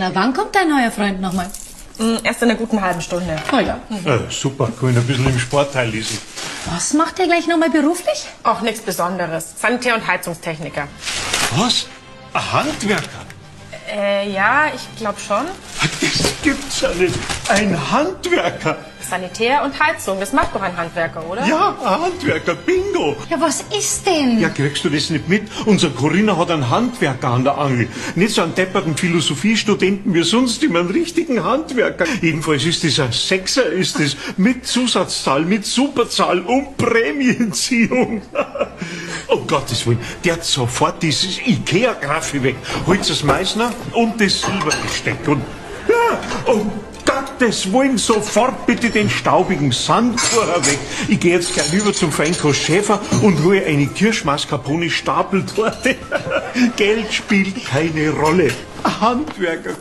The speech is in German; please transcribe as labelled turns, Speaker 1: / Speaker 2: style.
Speaker 1: Na, wann kommt dein neuer Freund nochmal?
Speaker 2: Erst in einer guten halben Stunde.
Speaker 1: Oh ja.
Speaker 3: Super, kann ich ein bisschen im Sportteil lesen.
Speaker 1: Was macht er gleich nochmal beruflich?
Speaker 2: Auch nichts Besonderes. Sanitär- und Heizungstechniker.
Speaker 3: Was? Ein Handwerker?
Speaker 2: Ja, ich glaube schon.
Speaker 3: Das gibt's ja nicht. Ein Handwerker?
Speaker 2: Sanitär und Heizung, das macht doch ein Handwerker, oder?
Speaker 3: Ja, ein Handwerker, bingo.
Speaker 1: Ja, was ist denn?
Speaker 3: Ja, kriegst du das nicht mit? Unser Corinna hat einen Handwerker an der Angel. Nicht so einen depperten Philosophiestudenten wie sonst, immer einen richtigen Handwerker. Jedenfalls ist das ein Sechser, ist das mit Zusatzzahl, mit Superzahl und Prämienziehung. Um Gottes Willen, der hat sofort dieses Ikea-Graffi weg. Holt das Meißner und das Silbergesteck und, ja, um Gottes Willen, sofort bitte den staubigen Sandbohrer weg. Ich gehe jetzt gleich rüber zum Feinkost Schäfer und hole eine Kirschmascarpone Stapeltorte. Geld spielt keine Rolle. Ein Handwerker